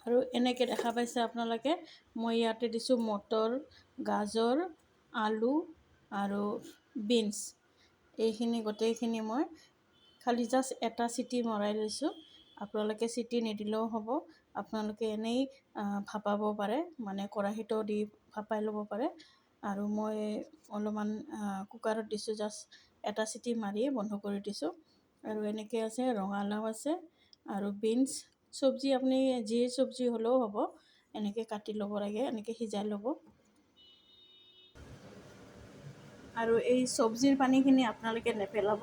আৰু এনেকৈ দেখা পাইছে আপোনালোকে মই ইয়াতে দিছোঁ মটৰ, গাজৰ, আলু আৰু বিনছ। এইখিনি গোটেইখিনি মই খালি জাষ্ট এটা চিটি মৰাই লৈছোঁ। আপোনালোকে চিটি নিদিলেও হ'ব, আপোনালোকে এনেই ভাপাব পাৰে, মানে কেৰাহীটো দি ভাপাই ল'ব পাৰে। আৰু মই অলপমান কুকাৰত দিছোঁ, জাষ্ট এটা চিটি মাৰি বন্ধ কৰি দিছোঁ। আৰু এনেকৈ আছে, ৰঙালাও আছে আৰু বিনছ। চব্জি আপুনি যি চব্জি হ'লেও হ'ব, এনেকৈ কাটি ল'ব লাগে, এনেকৈ সিজাই ল'ব। আৰু এই চব্জিৰ পানীখিনি আপোনালোকে নেপেলাব,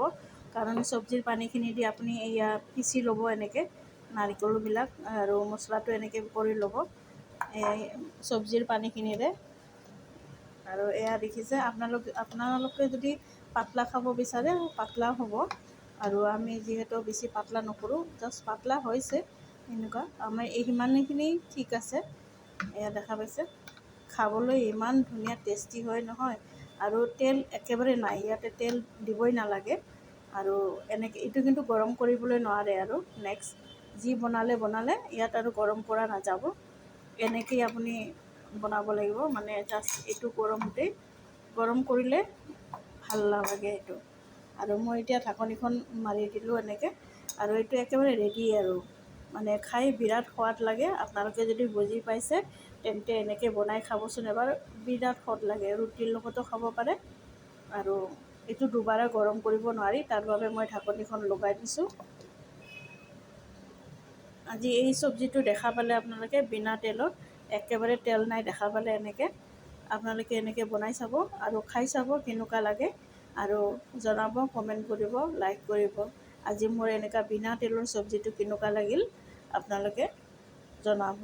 কাৰণ চব্জিৰ পানীখিনি দি আপুনি এয়া পিচি ল'ব এনেকৈ নাৰিকলবিলাক আৰু মছলাটো এনেকৈ কৰি ল'ব এই চব্জিৰ পানীখিনিৰে। আৰু এয়া দেখিছে, আপোনালোকে যদি পাতলা খাব বিচাৰে পাতলা হ'ব। আৰু আমি যিহেতু বেছি পাতলা নকৰোঁ, জাষ্ট পাতলা হৈছে এনেকুৱা, আমাৰ এই সিমানখিনি ঠিক আছে। এয়া দেখা পাইছে, খাবলৈ ইমান ধুনীয়া টেষ্টি হয় নহয়। আৰু তেল একেবাৰে নাই, ইয়াতে তেল দিবই নালাগে। আৰু এনেকৈ এইটো কিন্তু গৰম কৰিবলৈ নোৱাৰে। আৰু নেক্সট যি বনালে ইয়াত আৰু গৰম কৰা নাযাব, এনেকেই আপুনি বনাব লাগিব। মানে জাষ্ট এইটো গৰম কৰিলে ভাল নালাগে এইটো। আৰু মই এতিয়া ঢাকনিখন মাৰি দিলোঁ এনেকৈ, আৰু এইটো একেবাৰে ৰেডি। আৰু মানে খাই বিৰাট সোৱাদ লাগে। আপোনালোকে যদি বুজি পাইছে তেন্তে এনেকৈ বনাই খাবচোন এবাৰ, বিৰাট সোৱাদ লাগে। ৰুটিৰ লগতো খাব পাৰে। আৰু এইটো দুবাৰে গৰম কৰিব নোৱাৰি, তাৰ বাবে মই ঢাকনিখন লগাই দিছোঁ। আজি এই চব্জিটো দেখা পালে আপোনালোকে বিনা তেলত, একেবাৰে তেল নাই দেখা পালে এনেকৈ আপোনালোকে এনেকৈ বনাই চাব আৰু খাই চাব কেনেকুৱা লাগে। আৰু জনাব, কমেণ্ট কৰিব, লাইক কৰিব। আজি মোৰ এনেকুৱা বিনা তেলৰ চব্জিটো কেনেকুৱা লাগিল আপোনালোকে জনাব।